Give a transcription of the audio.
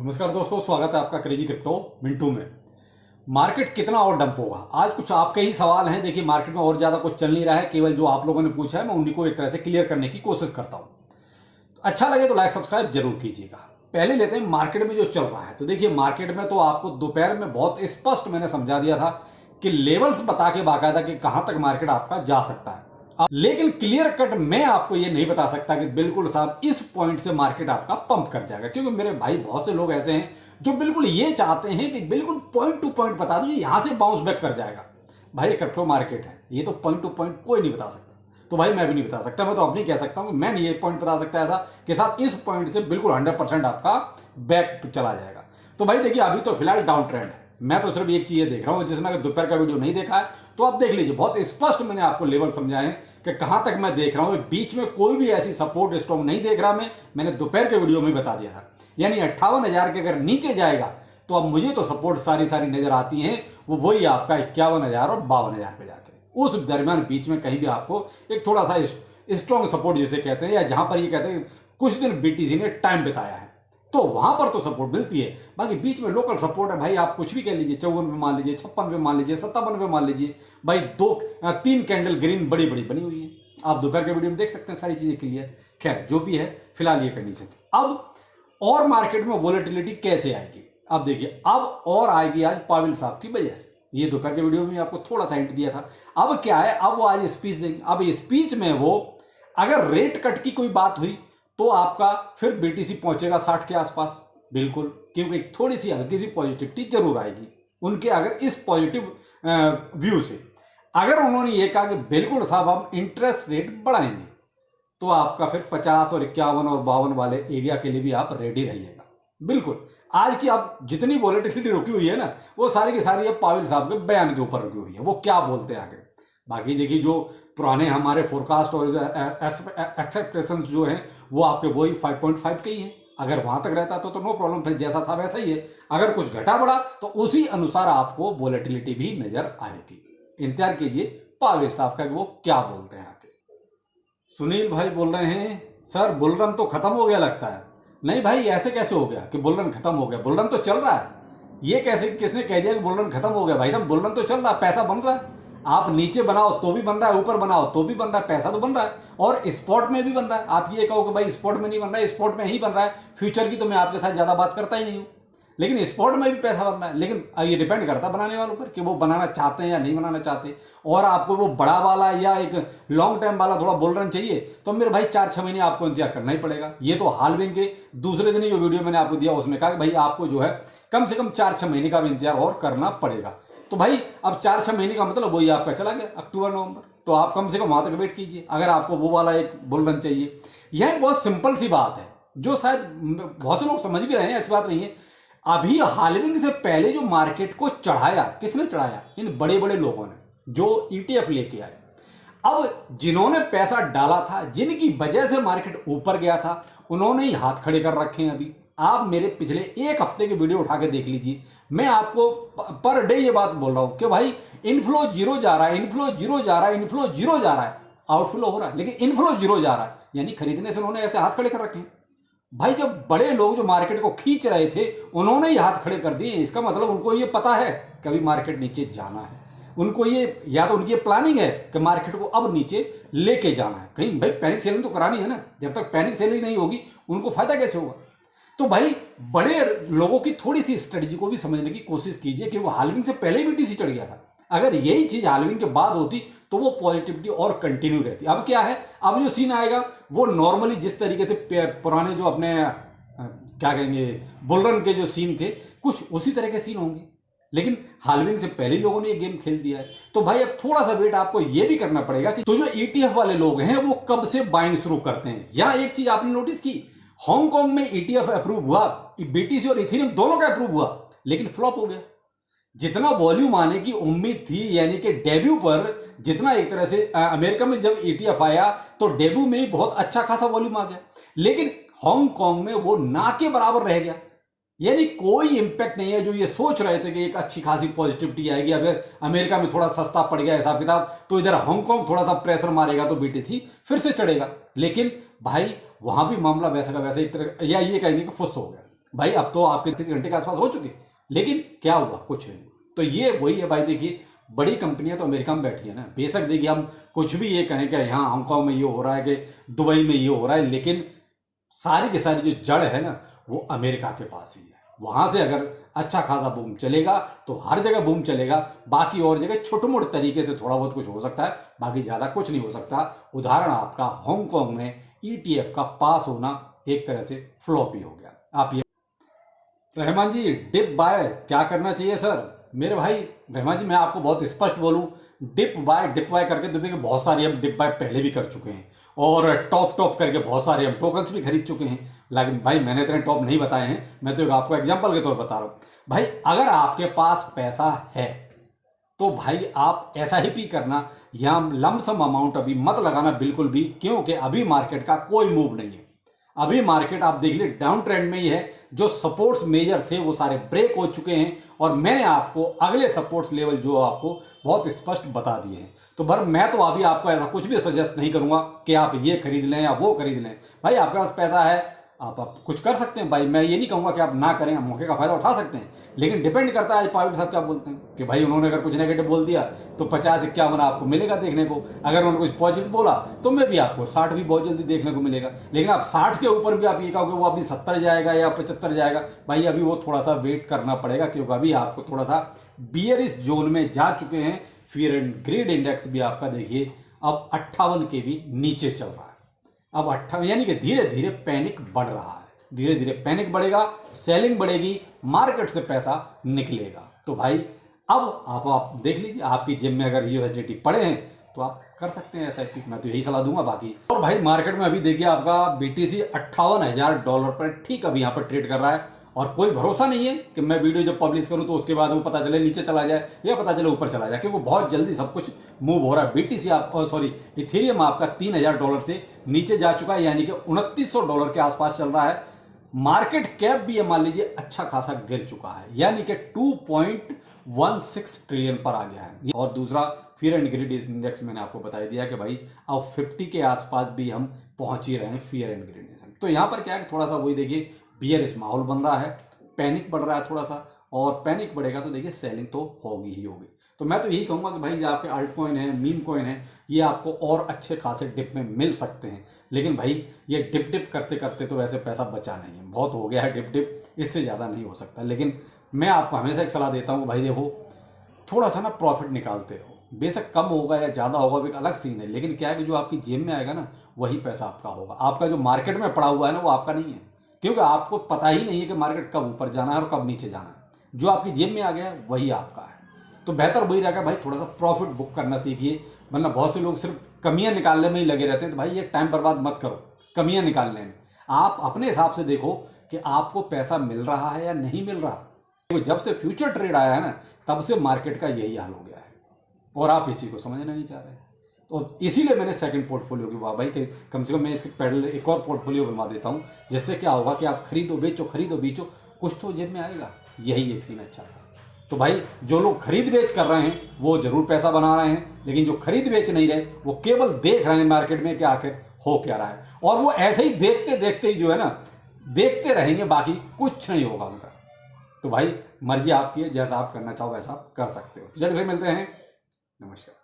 नमस्कार दोस्तों, स्वागत है आपका क्रेजी क्रिप्टो मिंटू में। मार्केट कितना और डंप होगा, आज कुछ आपके ही सवाल हैं। देखिए, मार्केट में और ज़्यादा कुछ चल नहीं रहा है, केवल जो आप लोगों ने पूछा है मैं उन्हीं को एक तरह से क्लियर करने की कोशिश करता हूं। अच्छा लगे तो लाइक सब्सक्राइब जरूर कीजिएगा। पहले लेते हैं मार्केट में जो चल रहा है। तो देखिए, मार्केट में तो आपको दोपहर में बहुत स्पष्ट मैंने समझा दिया था कि लेवल्स बता के बाकायदा कि कहां तक मार्केट आपका जा सकता है। लेकिन क्लियर कट मैं आपको ये नहीं बता सकता कि बिल्कुल साहब इस पॉइंट से मार्केट आपका पंप कर जाएगा, क्योंकि मेरे भाई बहुत से लोग ऐसे हैं जो बिल्कुल ये चाहते हैं कि बिल्कुल पॉइंट टू पॉइंट बता दो, ये यहां से बाउंस बैक कर जाएगा। भाई क्रिप्टो मार्केट है, ये तो पॉइंट टू पॉइंट कोई नहीं बता सकता। तो भाई मैं भी नहीं बता सकता, मैं तो अपनी कह सकता हूं, मैं नहीं ये पॉइंट बता सकता ऐसा कि साहब इस पॉइंट से बिल्कुल 100% आपका बैक चला जाएगा। तो भाई देखिए, अभी तो फिलहाल डाउन ट्रेंड है। मैं तो सिर्फ एक चीज देख रहा हूं, जिसमें अगर दोपहर का वीडियो नहीं देखा है तो आप देख लीजिए, बहुत स्पष्ट मैंने आपको लेवल समझाए कि कहां तक मैं देख रहा हूं। बीच में कोई भी ऐसी सपोर्ट स्ट्रॉन्ग नहीं देख रहा मैंने दोपहर के वीडियो में बता दिया था। यानी 58,000 के अगर नीचे जाएगा तो अब मुझे तो सपोर्ट सारी नजर आती हैं, वो वही आपका 51,000 और 52,000 पे जाके उस दरमियान बीच में कहीं भी आपको एक थोड़ा सा स्ट्रॉन्ग सपोर्ट जिसे कहते हैं, या जहां पर ये कहते हैं कुछ दिन बीटीसी ने टाइम बिताया है, तो वहां पर तो सपोर्ट मिलती है। बाकी बीच में लोकल सपोर्ट है भाई, आप कुछ भी कह लीजिए, 54 पे मान लीजिए, 56 पे मान लीजिए, 57 पे मान लीजिए। भाई 3 कैंडल ग्रीन बड़ी बड़ी बनी हुई है, आप दोपहर के वीडियो में देख सकते हैं, सारी चीजें क्लियर। खैर जो भी है, फिलहाल ये कंडीशन थी। अब और मार्केट में वोलेटिलिटी कैसे आएगी, अब देखिए, अब और आएगी आज पावेल साहब की वजह से। ये दोपहर के वीडियो में आपको थोड़ा सा हिंट दिया था। अब क्या है, अब वो आज स्पीच देंगे। अब स्पीच में वो अगर रेट कट की कोई बात हुई तो आपका फिर बीटीसी पहुंचेगा 60 के आसपास, बिल्कुल, क्योंकि थोड़ी सी हल्की सी पॉजिटिविटी जरूर आएगी उनके। अगर इस पॉजिटिव व्यू से अगर उन्होंने ये कहा कि बिल्कुल साहब हम इंटरेस्ट रेट बढ़ाएंगे, तो आपका फिर 50 और 51 और 52 वाले एरिया के लिए भी आप रेडी रहिएगा। बिल्कुल, आज की आप जितनी वॉलेटिलिटी रुकी हुई है ना, वो सारी की सारी अब पावेल साहब के बयान के ऊपर रुकी हुई है, वो क्या बोलते हैं आगे। बाकी देखिए, जो पुराने हमारे फोरकास्ट और एक्सपेक्टेशंस जो हैं वो आपके वही 5.5 के ही हैं। अगर वहां तक रहता तो नो प्रॉब्लम, फिर जैसा था वैसा ही है। अगर कुछ घटा बढ़ा तो उसी अनुसार आपको वोलेटिलिटी भी नजर आएगी। इंतजार कीजिए पावेल साहब का कि वो क्या बोलते हैं आगे। सुनील भाई बोल रहे हैं, सर बुल रन तो खत्म हो गया लगता है। नहीं भाई, ऐसे कैसे हो गया कि बुल रन खत्म हो गया? बुल रन तो चल रहा है। ये कैसे, किसने कह दिया कि बुल रन खत्म हो गया? भाई साहब, बुल रन तो चल रहा है, पैसा बन रहा है। आप नीचे बनाओ तो भी बन रहा है, ऊपर बनाओ तो भी बन रहा है, पैसा तो बन रहा है। और स्पॉट में भी बन रहा है। आप ये कहो कि भाई स्पॉट में नहीं बन रहा है, स्पॉट में ही बन रहा है। फ्यूचर की तो मैं आपके साथ ज्यादा बात करता ही नहीं हूं, लेकिन स्पॉट में भी पैसा बन रहा है। लेकिन ये डिपेंड करता है बनाने वालों पर कि वो बनाना चाहते हैं या नहीं बनाना चाहते। और आपको वो बड़ा वाला या एक लॉन्ग टाइम वाला थोड़ा बुल रन चाहिए तो मेरे भाई 4-6 महीने आपको इंतजार करना ही पड़ेगा। ये तो हालविंग के दूसरे दिन ही जो वीडियो मैंने आपको दिया उसमें कहा कि भाई आपको जो है कम से कम 4-6 महीने का भी इंतजार और करना पड़ेगा। तो भाई अब 4-6 महीने का मतलब वही आपका चला गया अक्टूबर नवंबर, तो आप कम से कम वहां तक वेट कीजिए अगर आपको वो वाला एक बुल रन चाहिए। यह बहुत सिंपल सी बात है जो शायद बहुत से लोग समझ भी रहे हैं, ऐसी बात नहीं है। अभी हालविंग से पहले जो मार्केट को चढ़ाया, किसने चढ़ाया? इन बड़े बड़े लोगों ने जो ईटीएफ लेके आए। अब जिन्होंने पैसा डाला था, जिनकी वजह से मार्केट ऊपर गया था, उन्होंने ही हाथ खड़े कर रखे हैं। अभी आप मेरे पिछले एक हफ्ते की वीडियो उठा के देख लीजिए, मैं आपको पर डे ये बात बोल रहा हूं कि भाई इनफ्लो जीरो जा रहा है, इनफ्लो जीरो जा रहा है, इनफ्लो जीरो जा रहा है। आउटफ्लो हो रहा है लेकिन इनफ्लो जीरो जा रहा है, यानी खरीदने से उन्होंने ऐसे हाथ खड़े कर रखे हैं। भाई जब बड़े लोग जो मार्केट को खींच रहे थे उन्होंने ही हाथ खड़े कर दिए, इसका मतलब उनको ये पता है कि अभी मार्केट नीचे जाना है। उनको ये, या तो उनकी प्लानिंग है कि मार्केट को अब नीचे लेके जाना है। कहीं भाई पैनिक सेलिंग तो करानी है ना, जब तक पैनिक सेलिंग नहीं होगी उनको फायदा कैसे होगा? तो भाई बड़े लोगों की थोड़ी सी स्ट्रेटजी को भी समझने की कोशिश कीजिए कि वो हालविंग से पहले भी टीसी चढ़ गया था। अगर यही चीज हालविंग के बाद होती तो वो पॉजिटिविटी और कंटिन्यू रहती। अब क्या है, अब जो सीन आएगा वो नॉर्मली जिस तरीके से पुराने जो अपने क्या कहेंगे बुल रन के जो सीन थे, कुछ उसी तरह के सीन होंगे। लेकिन हालविंग से पहले लोगों ने ये गेम खेल दिया है, तो भाई अब थोड़ा सा वेट आपको ये भी करना पड़ेगा कि तो जो ईटीएफ वाले लोग हैं वो कब से बाइंग शुरू करते हैं। या एक चीज आपने नोटिस की, हांगकांग में ईटीएफ अप्रूव हुआ, बीटीसी और इथेरियम दोनों का अप्रूव हुआ, लेकिन फ्लॉप हो गया। जितना वॉल्यूम आने की उम्मीद थी, यानी कि डेब्यू पर जितना, एक तरह से अमेरिका में जब ईटीएफ आया तो डेब्यू में ही बहुत अच्छा खासा वॉल्यूम आ गया, लेकिन हांगकांग में वो ना के बराबर रह गया। यानी कोई इंपैक्ट नहीं है। जो ये सोच रहे थे कि एक अच्छी खासी पॉजिटिविटी आएगी, अगर अमेरिका में थोड़ा सस्ता पड़ गया हिसाब किताब तो इधर हांगकांग थोड़ा सा प्रेशर मारेगा तो बीटीसी फिर से चढ़ेगा। लेकिन भाई वहां भी मामला वैसा का वैसा एक तरह, या ये कहेंगे कि फुस हो गया। भाई अब तो आपके 30 घंटे के आसपास हो चुके, लेकिन क्या हुआ, कुछ नहीं। तो ये वही है भाई, देखिए बड़ी कंपनियां तो अमेरिका में बैठी है ना, बेशक देखिए हम कुछ भी ये कहें कि यहाँ हांगकांग में ये हो रहा है कि दुबई में ये हो रहा है, लेकिन सारी की सारी जो जड़ है ना वो अमेरिका के पास ही है। वहां से अगर अच्छा खासा बूम चलेगा तो हर जगह बूम चलेगा, बाकी और जगह छोटे मोटे तरीके से थोड़ा बहुत कुछ हो सकता है, बाकी ज़्यादा कुछ नहीं हो सकता। उदाहरण आपका हांगकांग में ETF का पास होना एक तरह से फ्लॉप ही हो गया। आप ये रहमान जी, डिप बाय क्या करना चाहिए सर? मेरे भाई रहमान जी, मैं आपको बहुत स्पष्ट बोलूं, डिप बाय करके तो देखिए बहुत सारी हम डिप बाय पहले भी कर चुके हैं, और टॉप करके बहुत सारे हम टोकन्स भी खरीद चुके हैं। लेकिन भाई मैंने इतने टॉप नहीं बताए हैं, मैं तो आपको एग्जांपल के तौर पर बता रहा हूं। भाई अगर आपके पास पैसा है तो भाई आप SIP करना या लमसम अमाउंट अभी मत लगाना बिल्कुल भी, क्योंकि अभी मार्केट का कोई मूव नहीं है। अभी मार्केट आप देख लीजिए डाउन ट्रेंड में ही है। जो सपोर्ट्स मेजर थे वो सारे ब्रेक हो चुके हैं, और मैंने आपको अगले सपोर्ट्स लेवल जो आपको बहुत स्पष्ट बता दिए हैं। तो मैं तो अभी आपको ऐसा कुछ भी सजेस्ट नहीं करूंगा कि आप ये खरीद लें या वो खरीद लें। भाई आपके पास पैसा है, आप कुछ कर सकते हैं भाई, मैं ये नहीं कहूँगा कि आप ना करें, आप मौके का फायदा उठा सकते हैं, लेकिन डिपेंड करता है पाविल साहब क्या बोलते हैं कि भाई उन्होंने अगर कुछ नेगेटिव बोल दिया तो 50-51 आपको मिलेगा देखने को, अगर उन्होंने कुछ पॉजिटिव बोला तो मैं भी आपको 60 भी बहुत जल्दी देखने को मिलेगा। लेकिन आप 60 के ऊपर भी आप ये कहोगे वो अभी 70 जाएगा या 75 जाएगा, भाई अभी वो थोड़ा सा वेट करना पड़ेगा, क्योंकि अभी आपको थोड़ा सा बियरिश जोन में जा चुके हैं। फियर एंड ग्रीड इंडेक्स भी आपका देखिए अब 58 के भी नीचे चल रहा है। अब 58 यानी कि धीरे धीरे पैनिक बढ़ रहा है, धीरे धीरे पैनिक बढ़ेगा, सेलिंग बढ़ेगी, मार्केट से पैसा निकलेगा। तो भाई अब आप देख लीजिए, आपकी जेब में अगर USDT पड़े हैं तो आप कर सकते हैं SIP, मैं तो यही सलाह दूंगा। बाकी और भाई मार्केट में अभी देखिए आपका BTC $58,000 पर ठीक अभी यहाँ पर ट्रेड कर रहा है, और कोई भरोसा नहीं है कि मैं वीडियो जब पब्लिश करूं तो उसके बाद वो पता चले नीचे चला जाए या पता चले ऊपर चला जाए, क्योंकि बहुत जल्दी सब कुछ मूव हो रहा है। BTC इथेरियम आपका $3,000 से नीचे जा चुका है, यानी कि $2,900 के आसपास चल रहा है। मार्केट कैप भी ये मान लीजिए अच्छा खासा गिर चुका है, यानी कि 2.16 ट्रिलियन पर आ गया है। और दूसरा फियर एंड ग्रीड इंडेक्स मैंने आपको बता दिया कि भाई अब 50 के आसपास भी हम पहुंच ही रहे हैं फियर एंड ग्रीड इंडेक्स। तो यहाँ पर क्या है, थोड़ा सा वही देखिए बियरिश माहौल बन रहा है, पैनिक बढ़ रहा है थोड़ा सा, और पैनिक बढ़ेगा तो देखिए सेलिंग तो होगी ही होगी। तो मैं तो यही कहूँगा कि भाई जो आपके अल्ट कॉइन है, मीम कॉइन है, ये आपको और अच्छे खासे डिप में मिल सकते हैं, लेकिन भाई ये डिप करते करते तो वैसे पैसा बचा नहीं है, बहुत हो गया है डिप, इससे ज़्यादा नहीं हो सकता। लेकिन मैं आपको हमेशा एक सलाह देता हूँ, भाई देखो थोड़ा सा ना प्रॉफिट निकालते रहो, बेशक कम होगा या ज़्यादा होगा एक अलग सीन है, लेकिन क्या है कि जो आपकी जेब में आएगा ना वही पैसा आपका होगा। आपका जो मार्केट में पड़ा हुआ है ना वो आपका नहीं है, क्योंकि आपको पता ही नहीं है कि मार्केट कब ऊपर जाना है और कब नीचे जाना है। जो आपकी जेब में आ गया है वही आपका है। तो बेहतर वही रहेगा भाई, थोड़ा सा प्रॉफिट बुक करना सीखिए, वरना बहुत से लोग सिर्फ कमियां निकालने में ही लगे रहते हैं। तो भाई ये टाइम बर्बाद मत करो कमियां निकालने में, आप अपने हिसाब से देखो कि आपको पैसा मिल रहा है या नहीं मिल रहा। तो जब से फ्यूचर ट्रेड आया है ना तब से मार्केट का यही हाल हो गया है, और आप इसी को समझना नहीं चाह रहे। तो इसीलिए मैंने सेकंड पोर्टफोलियो की भाई कि कम से कम मैं इसके पैरेलल एक और पोर्टफोलियो बनवा देता हूँ, जिससे क्या होगा कि आप खरीदो बेचो कुछ तो जेब में आएगा। यही एक सीन अच्छा था। तो भाई जो लोग खरीद बेच कर रहे हैं वो जरूर पैसा बना रहे हैं, लेकिन जो खरीद बेच नहीं रहे वो केवल देख रहे हैं मार्केट में कि आखिर हो क्या रहा है, और वो ऐसे ही देखते देखते ही जो है ना देखते रहेंगे, बाकी कुछ नहीं होगा उनका। तो भाई मर्जी आपकी है, जैसा आप करना चाहो वैसा आप कर सकते हो। तो चलिए फिर मिलते हैं, नमस्कार।